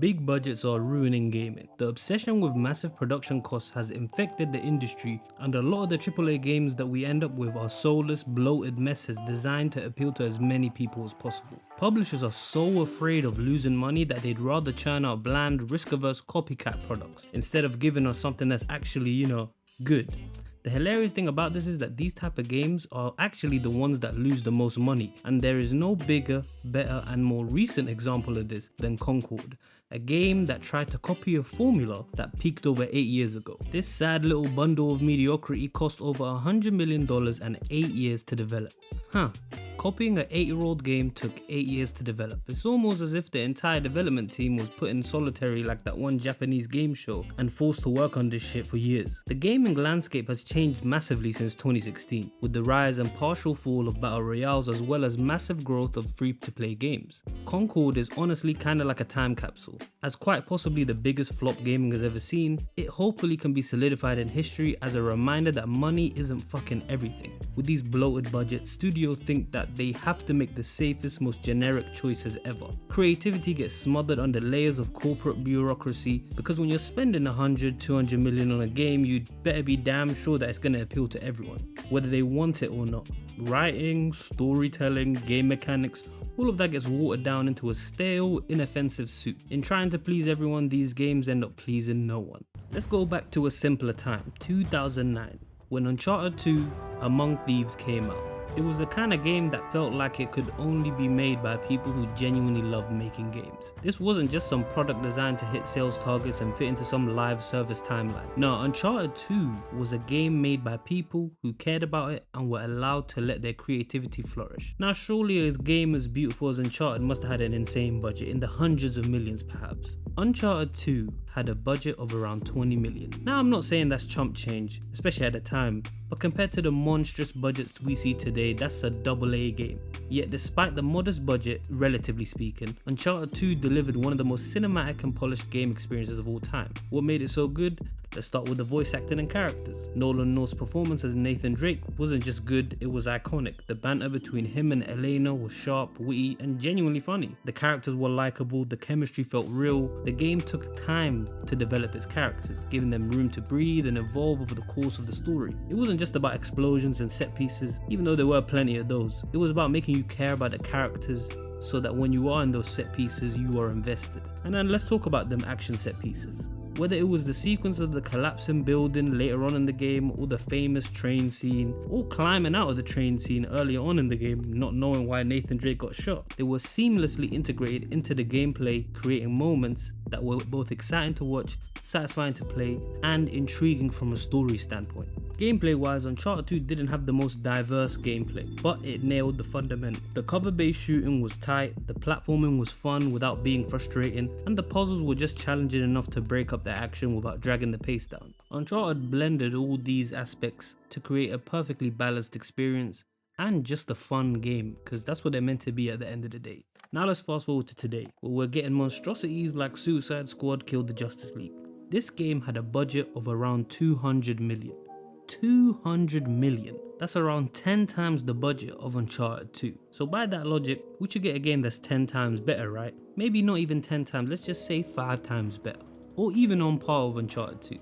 Big budgets are ruining gaming. The obsession with massive production costs has infected the industry, and a lot of the AAA games that we end up with are soulless, bloated messes designed to appeal to as many people as possible. Publishers are so afraid of losing money that they'd rather churn out bland, risk-averse copycat products instead of giving us something that's actually, good. The hilarious thing about this is that these type of games are actually the ones that lose the most money, and there is no bigger, better and more recent example of this than Concord, a game that tried to copy a formula that peaked over 8 years ago. This sad little bundle of mediocrity cost over $100 million and 8 years to develop. Copying an 8-year-old game took 8 years to develop. It's almost as if the entire development team was put in solitary like that one Japanese game show and forced to work on this shit for years. The gaming landscape has changed massively since 2016, with the rise and partial fall of battle royales as well as massive growth of free-to-play games. Concord is honestly kinda like a time capsule. As quite possibly the biggest flop gaming has ever seen, it hopefully can be solidified in history as a reminder that money isn't fucking everything. With these bloated budgets, studios think that they have to make the safest, most generic choices ever. Creativity gets smothered under layers of corporate bureaucracy because when you're spending 100-200 million on a game, you'd better be damn sure that it's going to appeal to everyone, whether they want it or not. Writing, storytelling, game mechanics, all of that gets watered down into a stale, inoffensive soup. In trying to please everyone, these games end up pleasing no one. Let's go back to a simpler time, 2009, when Uncharted 2 Among Thieves came out. It was the kind of game that felt like it could only be made by people who genuinely loved making games. This wasn't just some product designed to hit sales targets and fit into some live service timeline. No, Uncharted 2 was a game made by people who cared about it and were allowed to let their creativity flourish. Now surely a game as beautiful as Uncharted must have had an insane budget, in the hundreds of millions perhaps. Uncharted 2 had a budget of around 20 million. Now I'm not saying that's chump change, especially at the time, but compared to the monstrous budgets we see today, that's a AA game. Yet despite the modest budget, relatively speaking, Uncharted 2 delivered one of the most cinematic and polished game experiences of all time. What made it so good? Let's start with the voice acting and characters. Nolan North's performance as Nathan Drake wasn't just good, it was iconic. The banter between him and Elena was sharp, witty, and genuinely funny. The characters were likable, the chemistry felt real. The game took time to develop its characters, giving them room to breathe and evolve over the course of the story. It wasn't just about explosions and set pieces, even though there were plenty of those. It was about making you care about the characters so that when you are in those set pieces, you are invested. And then let's talk about them action set pieces. Whether it was the sequence of the collapsing building later on in the game, or the famous train scene, or climbing out of the train scene earlier on in the game, not knowing why Nathan Drake got shot, they were seamlessly integrated into the gameplay, creating moments that were both exciting to watch, satisfying to play, and intriguing from a story standpoint. Gameplay wise, Uncharted 2 didn't have the most diverse gameplay, but it nailed the fundament. The cover-based shooting was tight, the platforming was fun without being frustrating, and the puzzles were just challenging enough to break up the action without dragging the pace down. Uncharted blended all these aspects to create a perfectly balanced experience and just a fun game, because that's what they're meant to be at the end of the day. Now let's fast forward to today, where we're getting monstrosities like Suicide Squad killed the Justice League. This game had a budget of around 200 million. 200 million. That's around 10 times the budget of Uncharted 2. So by that logic, we should get a game that's 10 times better, right? Maybe not even 10 times, let's just say 5 times better. Or even on par with Uncharted 2.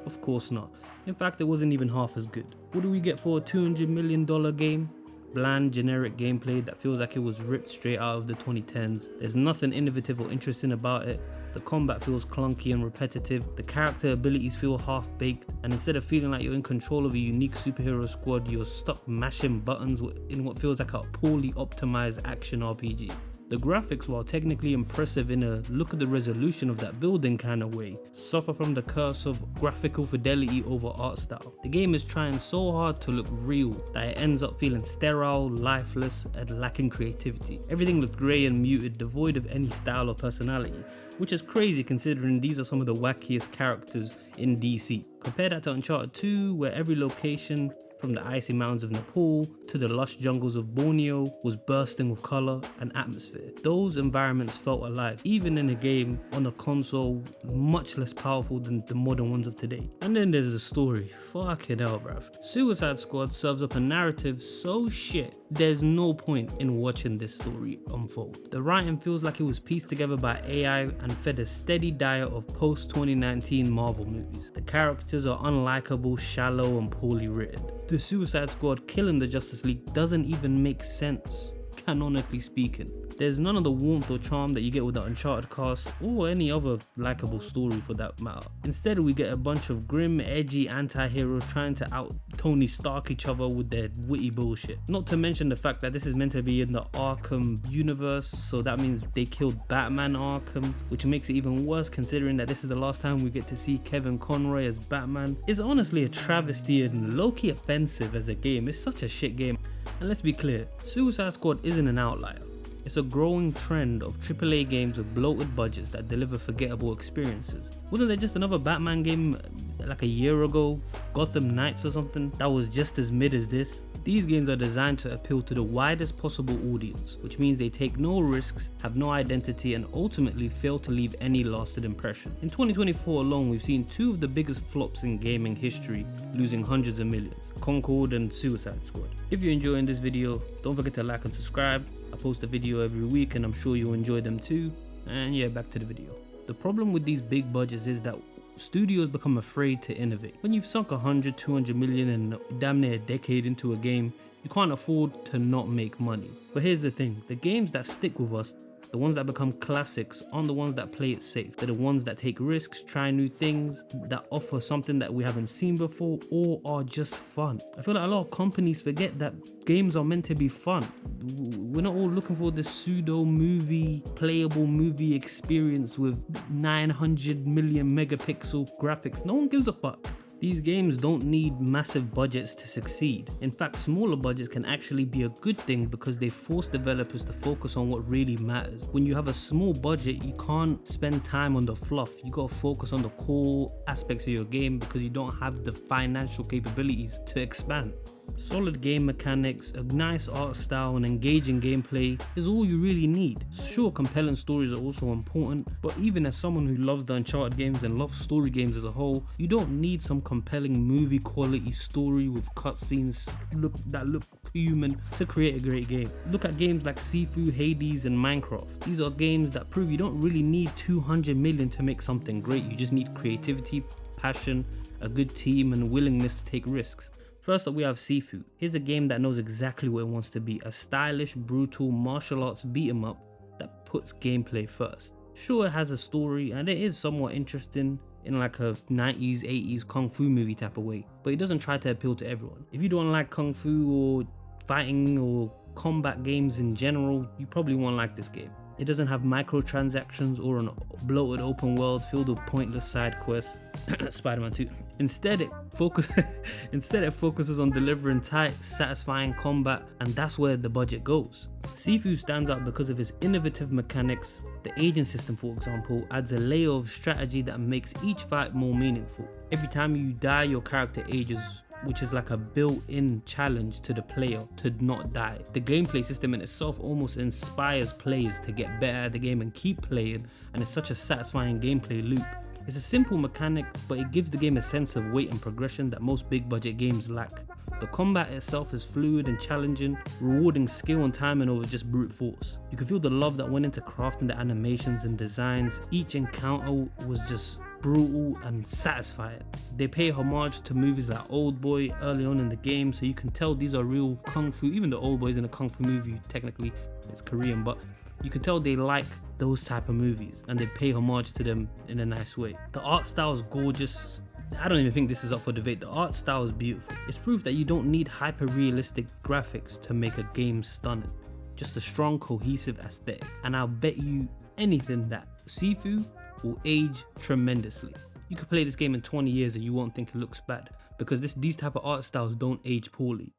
Of course not. In fact, it wasn't even half as good. What do we get for a $200 million game? Bland, generic gameplay that feels like it was ripped straight out of the 2010s. There's nothing innovative or interesting about it. The combat feels clunky and repetitive. The character abilities feel half-baked, and instead of feeling like you're in control of a unique superhero squad, you're stuck mashing buttons in what feels like a poorly optimized action RPG. The graphics, while technically impressive in a look at the resolution of that building kind of way, suffer from the curse of graphical fidelity over art style. The game is trying so hard to look real that it ends up feeling sterile, lifeless, and lacking creativity. Everything looked grey and muted, devoid of any style or personality, which is crazy considering these are some of the wackiest characters in DC. Compare that to Uncharted 2, where every location, from the icy mountains of Nepal to the lush jungles of Borneo, was bursting with colour and atmosphere. Those environments felt alive, even in a game on a console much less powerful than the modern ones of today. And And then there's the story. Fucking hell, bruv. Suicide Squad serves up a narrative so shit, there's no point in watching this story unfold. The writing feels like it was pieced together by AI and fed a steady diet of post-2019 Marvel movies. The characters are unlikable, shallow, and poorly written. The Suicide Squad killing the Justice League doesn't even make sense, canonically speaking. There's none of the warmth or charm that you get with the Uncharted cast, or any other likable story for that matter. Instead, we get a bunch of grim, edgy anti-heroes trying to out Tony Stark each other with their witty bullshit. Not to mention the fact that this is meant to be in the Arkham universe, so that means they killed Batman Arkham, which makes it even worse considering that this is the last time we get to see Kevin Conroy as Batman. It's honestly a travesty and low-key offensive as a game. It's such a shit game. And let's be clear, Suicide Squad isn't an outlier. It's a growing trend of AAA games with bloated budgets that deliver forgettable experiences. Wasn't there just another Batman game like a year ago, Gotham Knights or something, that was just as mid as this? These games are designed to appeal to the widest possible audience, which means they take no risks, have no identity, and ultimately fail to leave any lasting impression. In 2024 alone, we've seen two of the biggest flops in gaming history losing hundreds of millions, Concord and Suicide Squad. If you're enjoying this video, don't forget to like and subscribe. I post a video every week and I'm sure you'll enjoy them too. And yeah, back to the video. The problem with these big budgets is that studios become afraid to innovate. When you've sunk 100, 200 million and damn near a decade into a game, you can't afford to not make money. But here's the thing, the games that stick with us, the ones that become classics, aren't the ones that play it safe. They're the ones that take risks, try new things, that offer something that we haven't seen before, or are just fun. I feel like a lot of companies forget that games are meant to be fun. We're not all looking for this pseudo movie, playable movie experience with 900 million megapixel graphics. No one gives a fuck. These games don't need massive budgets to succeed. In fact, smaller budgets can actually be a good thing because they force developers to focus on what really matters. When you have a small budget, you can't spend time on the fluff. You gotta focus on the core aspects of your game because you don't have the financial capabilities to expand. Solid game mechanics, a nice art style, and engaging gameplay is all you really need. Sure, compelling stories are also important, but even as someone who loves the Uncharted games and loves story games as a whole, you don't need some compelling movie quality story with cutscenes that look human to create a great game. Look at games like Sifu, Hades, and Minecraft. These are games that prove you don't really need 200 million to make something great. You just need creativity, passion, a good team, and willingness to take risks. First up, we have Sifu. Here's a game that knows exactly what it wants to be, a stylish, brutal martial arts beat 'em up that puts gameplay first. Sure, it has a story and it is somewhat interesting in like a 90s, 80s kung fu movie type of way, but it doesn't try to appeal to everyone. If you don't like kung fu or fighting or combat games in general, you probably won't like this game. It doesn't have microtransactions or a bloated open world filled with pointless side quests. Spider-Man 2. Instead, it focuses on delivering tight, satisfying combat, and that's where the budget goes. Sifu stands out because of its innovative mechanics. The aging system, for example, adds a layer of strategy that makes each fight more meaningful. Every time you die, your character ages, which is like a built-in challenge to the player to not die. The gameplay system in itself almost inspires players to get better at the game and keep playing, and it's such a satisfying gameplay loop. It's a simple mechanic, but it gives the game a sense of weight and progression that most big budget games lack. The combat itself is fluid and challenging, rewarding skill and timing over just brute force. You can feel the love that went into crafting the animations and designs. Each encounter was just brutal and satisfying. They pay homage to movies like Old Boy early on in the game, so you can tell these are real kung fu. Even the Old Boy is in a kung fu movie, technically it's Korean, but you can tell they like those type of movies and they pay homage to them in a nice way. The art style is gorgeous. I don't even think this is up for debate. The art style is beautiful. It's proof that you don't need hyper realistic graphics to make a game stunning. Just a strong, cohesive aesthetic. And I'll bet you anything that Sifu will age tremendously. You could play this game in 20 years and you won't think it looks bad because these type of art styles don't age poorly.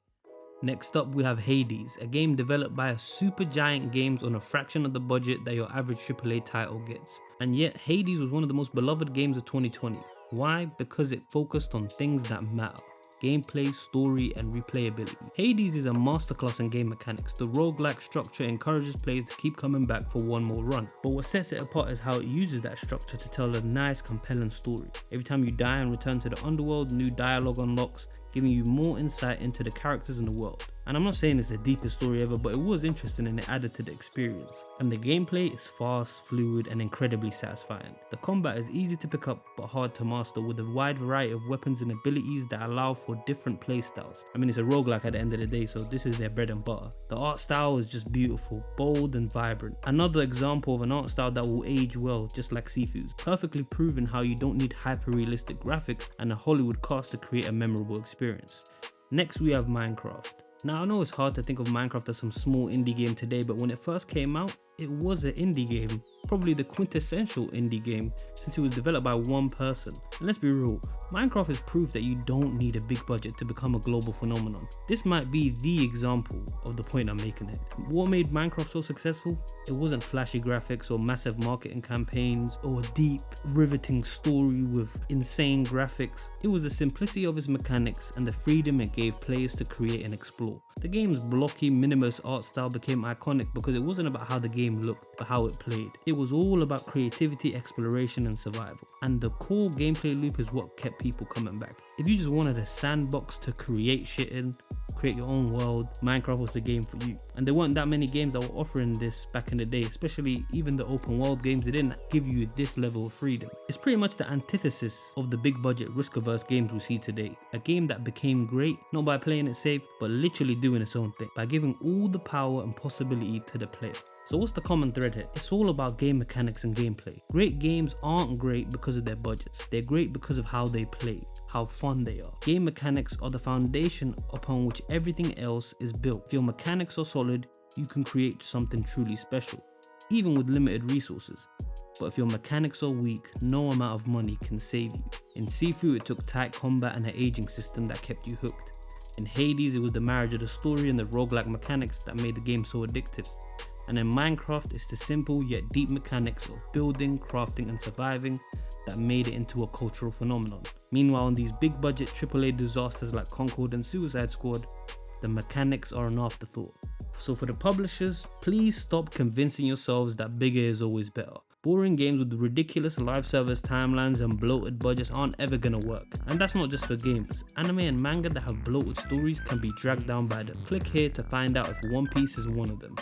Next up, we have Hades, a game developed by a Supergiant Games on a fraction of the budget that your average AAA title gets. And yet, Hades was one of the most beloved games of 2020. Why? Because it focused on things that matter. gameplay, story, and replayability. Hades is a masterclass in game mechanics. The roguelike structure encourages players to keep coming back for one more run. But what sets it apart is how it uses that structure to tell a nice, compelling story. Every time you die and return to the underworld, new dialogue unlocks, giving you more insight into the characters in the world. And I'm not saying it's the deepest story ever, but it was interesting and it added to the experience. And the gameplay is fast, fluid, and incredibly satisfying. The combat is easy to pick up but hard to master, with a wide variety of weapons and abilities that allow for different playstyles. I mean, it's a roguelike at the end of the day, so this is their bread and butter. The art style is just beautiful, bold and vibrant. Another example of an art style that will age well, just like Sifu's, perfectly proving how you don't need hyper-realistic graphics and a Hollywood cast to create a memorable experience. Next we have Minecraft. Now I know it's hard to think of Minecraft as some small indie game today, but when it first came out, it was an indie game. Probably the quintessential indie game, since it was developed by one person. And let's be real, Minecraft is proof that you don't need a big budget to become a global phenomenon. This might be the example of the point I'm making here. What made Minecraft so successful? It wasn't flashy graphics or massive marketing campaigns or a deep, riveting story with insane graphics. It was the simplicity of its mechanics and the freedom it gave players to create and explore. The game's blocky, minimalist art style became iconic because it wasn't about how the game looked, but how it played. It was all about creativity, exploration, and survival. And the core gameplay loop is what kept people coming back. If you just wanted a sandbox to create shit in, create your own world, Minecraft was the game for you. And there weren't that many games that were offering this back in the day, especially even the open world games. They didn't give you this level of freedom. It's pretty much the antithesis of the big budget risk-averse games we see today. A game that became great, not by playing it safe, but literally doing its own thing, by giving all the power and possibility to the player. So what's the common thread here? It's all about game mechanics and gameplay. Great games aren't great because of their budgets. They're great because of how they play, how fun they are. Game mechanics are the foundation upon which everything else is built. If your mechanics are solid, you can create something truly special, even with limited resources. But if your mechanics are weak, no amount of money can save you. In Sifu, it took tight combat and an aging system that kept you hooked. In Hades, it was the marriage of the story and the roguelike mechanics that made the game so addictive. And in Minecraft, it's the simple yet deep mechanics of building, crafting, and surviving that made it into a cultural phenomenon. Meanwhile, in these big budget AAA disasters like Concord and Suicide Squad, the mechanics are an afterthought. So for the publishers, please stop convincing yourselves that bigger is always better. Boring games with ridiculous live service timelines and bloated budgets aren't ever gonna work. And that's not just for games. Anime and manga that have bloated stories can be dragged down by them. Click here to find out if One Piece is one of them.